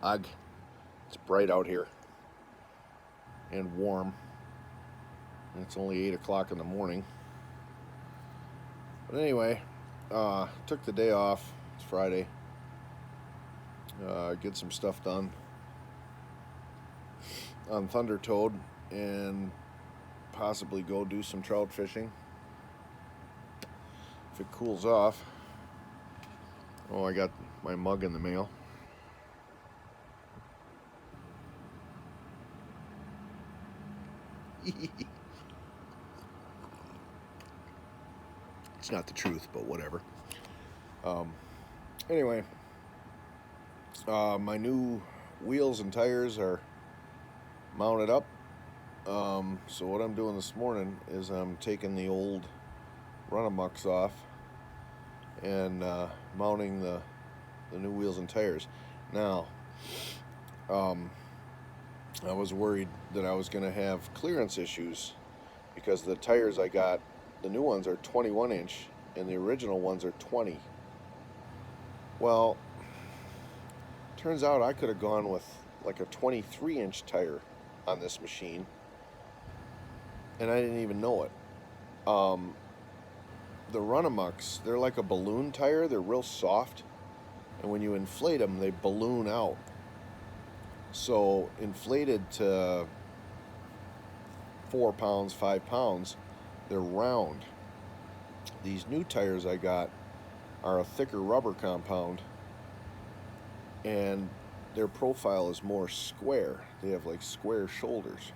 Ugh, it's bright out here and warm. And it's only 8 o'clock in the morning. But anyway, took the day off. It's Friday. Get some stuff done on Thundertoad and possibly go do some trout fishing if it cools off. Oh, I got my mug in the mail. It's not the truth, but whatever. Anyway, my new wheels and tires are mounted up. So what I'm doing this morning is I'm taking the old Runamucks off and mounting the new wheels and tires. Now, I was worried that I was going to have clearance issues because the tires I got, the new ones are 21 inch and the original ones are 20. Well, turns out I could have gone with like a 23 inch tire on this machine and I didn't even know it. The Runamucks, they're like a balloon tire. They're real soft, and when you inflate them, they balloon out. So inflated to 4 pounds, 5 pounds, they're round. These new tires I got are a thicker rubber compound, and their profile is more square. They have like square shoulders.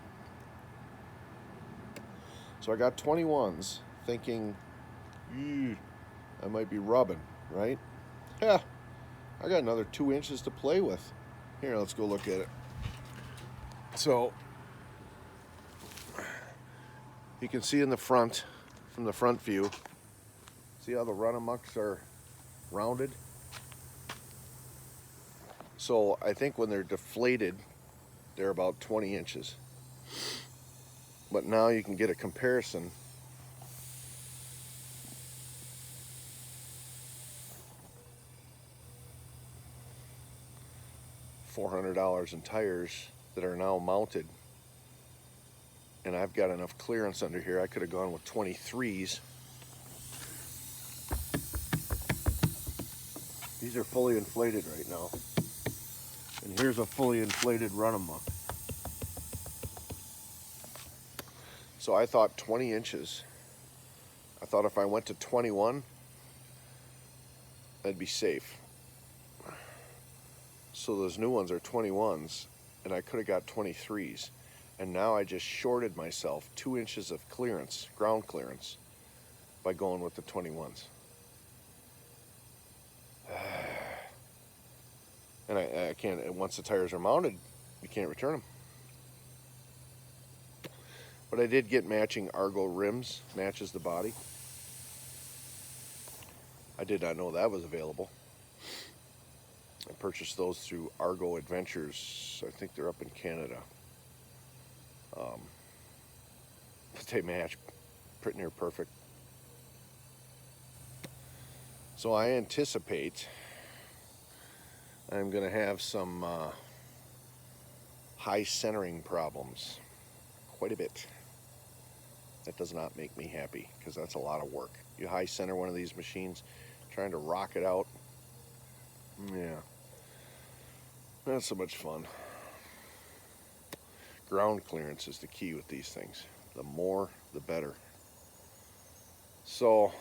So I got 21s thinking, I might be rubbing, right? Yeah, I got another 2 inches to play with. Here, let's go look at it. So, you can see in the front, from the front view, see how the Runamucks are rounded? So, I think when they're deflated, they're about 20 inches. But now you can get a comparison. $400 in tires that are now mounted, and I've got enough clearance under here. I could have gone with 23s. These are fully inflated right now, and here's a fully inflated Runamuck. So I thought 20 inches. I thought if I went to 21, I'd be safe. So those new ones are 21s, and I could have got 23s. And now I just shorted myself 2 inches of clearance, ground clearance, by going with the 21s. And I can't, once the tires are mounted, you can't return them. But I did get matching Argo rims, matches the body. I did not know that was available. I purchased those through Argo Adventures. I think they're up in Canada. But they match pretty near perfect. So I anticipate I'm going to have some high centering problems. Quite a bit. That does not make me happy because that's a lot of work. You high center one of these machines, trying to rock it out. Yeah. Not so much fun. Ground clearance is the key with these things. The more, the better. So,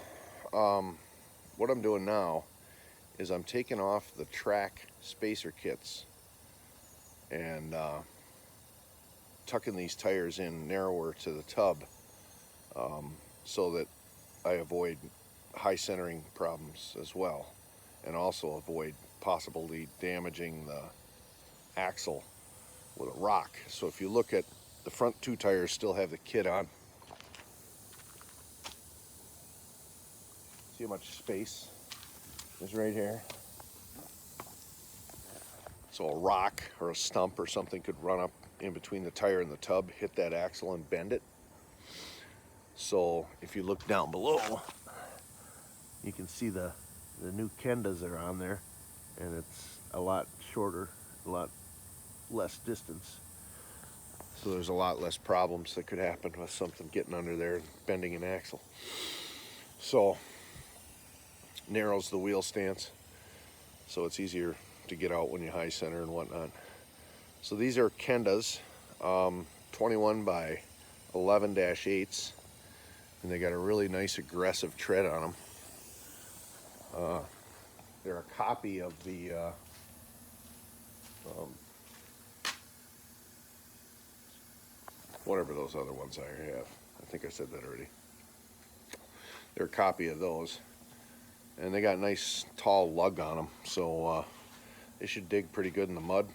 what I'm doing now is I'm taking off the track spacer kits and tucking these tires in narrower to the tub so that I avoid high centering problems as well, and also avoid possibly damaging the axle with a rock. So if you look at the front two tires, still have the kit on. See how much space is right here? So a rock or a stump or something could run up in between the tire and the tub, hit that axle and bend it. So if you look down below, you can see the new Kendas are on there, and it's a lot shorter, a lot less distance. So there's a lot less problems that could happen with something getting under there and bending an axle. So narrows the wheel stance, so it's easier to get out when you high center and whatnot. So these are Kendas, 21 by 11-8s, and they got a really nice aggressive tread on them. They're a copy of the whatever those other ones I have. I think I said that already. They're a copy of those, and they got nice tall lug on them, so they should dig pretty good in the mud,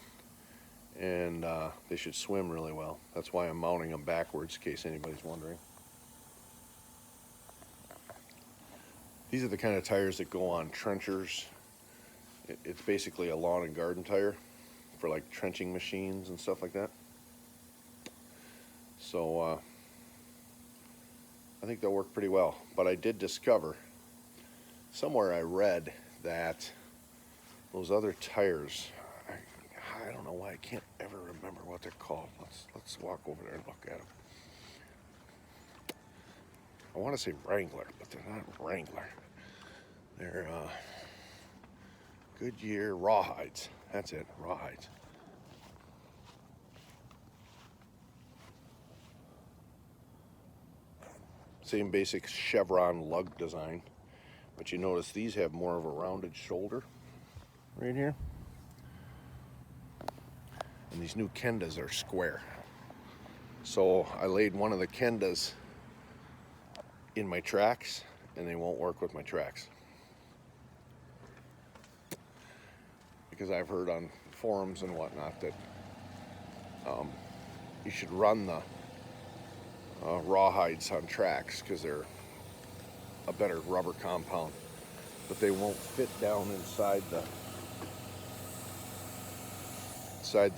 and they should swim really well. That's why I'm mounting them backwards, in case anybody's wondering. These are the kind of tires that go on trenchers. It's basically a lawn and garden tire for like trenching machines and stuff like that. So I think they'll work pretty well. But I did discover, somewhere I read that those other tires, I don't know why I can't ever remember what they're called. Let's walk over there and look at them. I want to say Wrangler, but they're not Wrangler. They're Goodyear Rawhides. That's it, Rawhides. Same basic chevron lug design, but you notice these have more of a rounded shoulder right here. And these new Kendas are square. So I laid one of the Kendas in my tracks, and they won't work with my tracks. Because I've heard on forums and whatnot that you should run the Rawhides on tracks because they're a better rubber compound, but they won't fit down inside the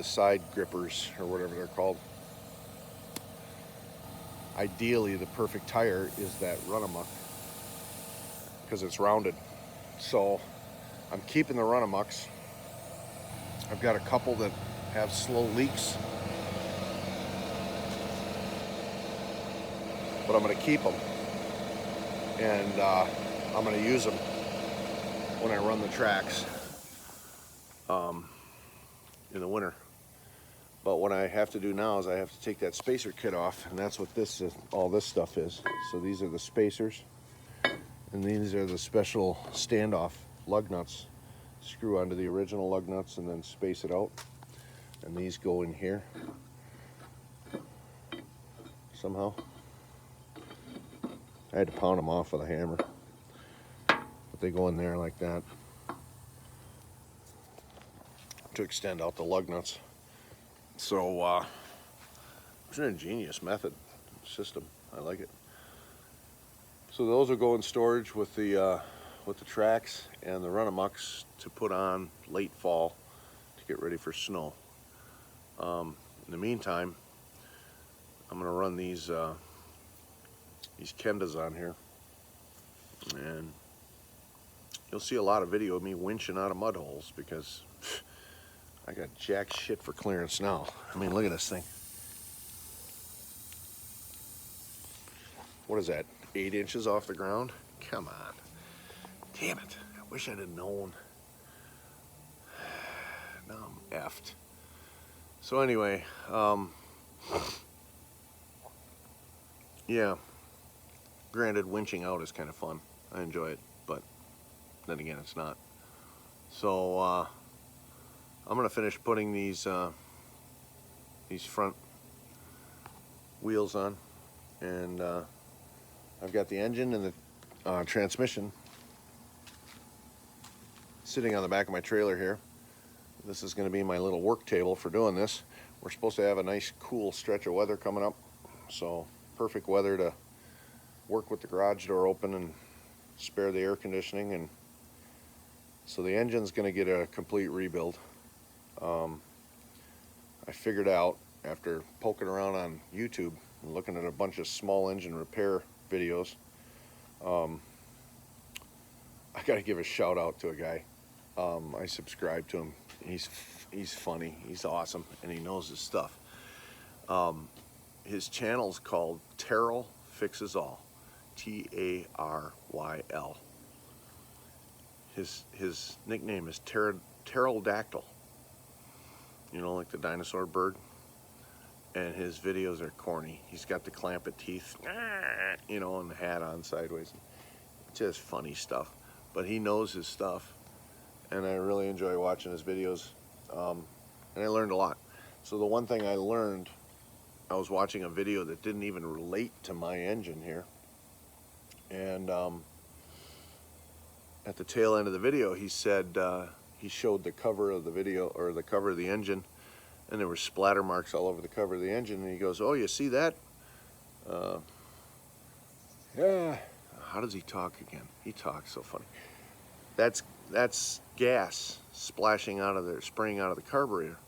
side grippers or whatever they're called. Ideally, the perfect tire is that Runamuck because it's rounded. So I'm keeping the Runamucks. I've got a couple that have slow leaks, but I'm going to keep them, and I'm going to use them when I run the tracks in the winter. But what I have to do now is I have to take that spacer kit off, and that's what this is, all this stuff is. So these are the spacers, and these are the special standoff lug nuts. Screw onto the original lug nuts and then space it out, and these go in here somehow. I had to pound them off with a hammer, but they go in there like that to extend out the lug nuts. So it's an ingenious method system. I like it. So those will go in storage with the tracks and the Runamucks to put on late fall to get ready for snow. In the meantime, I'm going to run these Kendas on here, and you'll see a lot of video of me winching out of mud holes because I got jack shit for clearance now. I mean, look at this thing. What is that, 8 inches off the ground? Come on. Damn it. I wish I'd have known. Now I'm effed. So anyway, yeah. Granted, winching out is kind of fun. I enjoy it, but then again, it's not. So I'm gonna finish putting these front wheels on, and I've got the engine and the transmission sitting on the back of my trailer here. This is going to be my little work table for doing this. We're supposed to have a nice cool stretch of weather coming up, so perfect weather to work with the garage door open and spare the air conditioning. And so the engine's going to get a complete rebuild. I figured out after poking around on YouTube and looking at a bunch of small engine repair videos, I got to give a shout out to a guy. I subscribe to him. He's funny, he's awesome, and he knows his stuff. His channel's called Taryl Fixes All, T-A-R-Y-L. His nickname is Pterodactyl, you know, like the dinosaur bird. And his videos are corny. He's got the clampet teeth, you know, and the hat on sideways. Just funny stuff. But he knows his stuff, and I really enjoy watching his videos. And I learned a lot. So the one thing I learned, I was watching a video that didn't even relate to my engine here. And at the tail end of the video, he said, he showed the cover of the video, or the cover of the engine, and there were splatter marks all over the cover of the engine, and he goes, "Oh, you see that?" Yeah. How does he talk again? He talks so funny. That's gas splashing out of there, spraying out of the carburetor.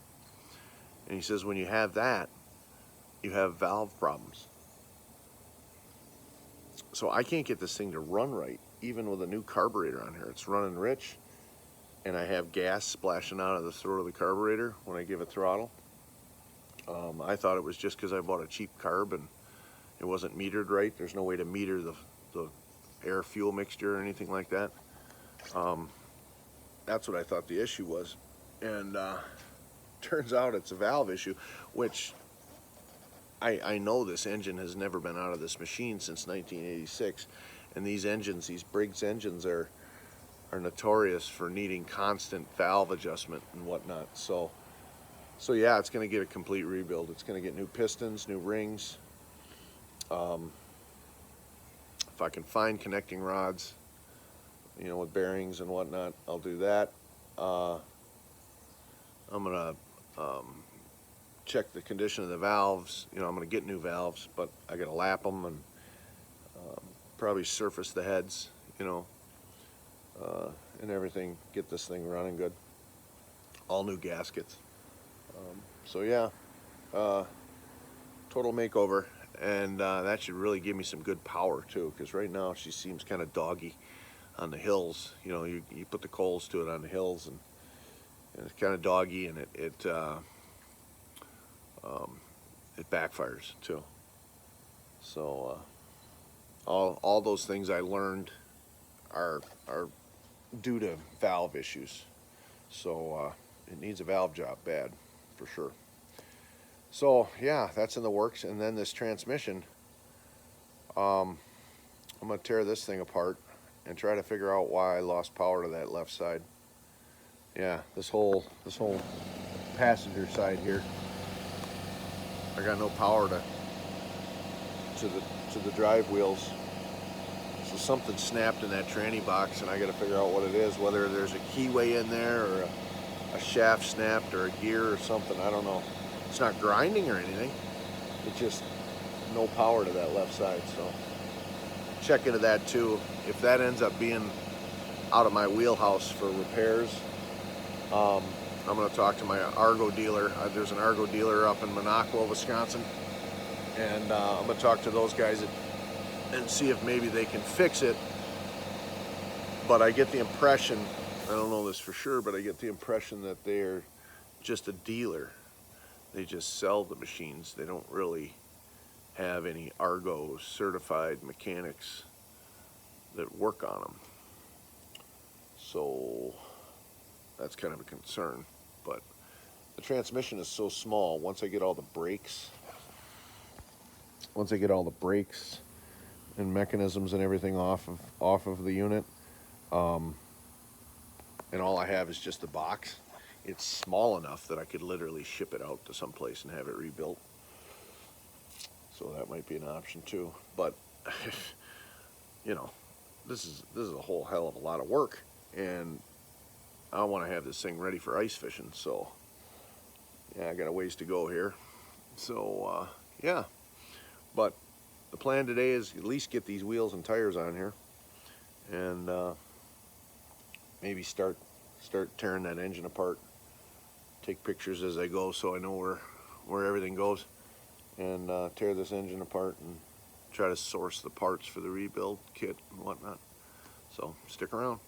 And he says, when you have that, you have valve problems. So I can't get this thing to run right, even with a new carburetor on here. It's running rich, and I have gas splashing out of the throat of the carburetor when I give it throttle. I thought it was just because I bought a cheap carb and it wasn't metered right. There's no way to meter the air fuel mixture or anything like that. That's what I thought the issue was. And turns out it's a valve issue, which I know this engine has never been out of this machine since 1986. And these engines, these Briggs engines, are notorious for needing constant valve adjustment and whatnot. So yeah, it's going to get a complete rebuild. It's going to get new pistons, new rings. If I can find connecting rods, you know, with bearings and whatnot, I'll do that. I'm going to check the condition of the valves. You know, I'm going to get new valves, but I got to lap them and probably surface the heads, you know, and everything, get this thing running good. All new gaskets. So yeah, total makeover, and that should really give me some good power too, because right now she seems kind of doggy on the hills. You know, you put the coals to it on the hills, and it's kind of doggy, and it backfires too. So all those things I learned are due to valve issues. So it needs a valve job bad, for sure. So yeah, that's in the works. And then this transmission, I'm gonna tear this thing apart and try to figure out why I lost power to that left side. Yeah, this whole passenger side here, I got no power to the drive wheels. So something snapped in that tranny box, and I got to figure out what it is, whether there's a keyway in there or a shaft snapped or a gear or something. I don't know. It's not grinding or anything. It's just no power to that left side. So check into that too. If that ends up being out of my wheelhouse for repairs, I'm going to talk to my Argo dealer. There's an Argo dealer up in Minocqua, Wisconsin, and I'm going to talk to those guys and see if maybe they can fix it. But I get the impression, I don't know this for sure, but I get the impression that they're just a dealer. They just sell the machines. They don't really have any Argo certified mechanics that work on them. So that's kind of a concern. But the transmission is so small, once I get all the brakes and mechanisms and everything off of the unit, and all I have is just the box, it's small enough that I could literally ship it out to someplace and have it rebuilt. So that might be an option too. But you know, this is a whole hell of a lot of work, and I want to have this thing ready for ice fishing. So yeah, I got a ways to go here. So yeah, but the plan today is at least get these wheels and tires on here, and maybe start tearing that engine apart. Take pictures as I go, so I know where everything goes, and tear this engine apart and try to source the parts for the rebuild kit and whatnot. So stick around.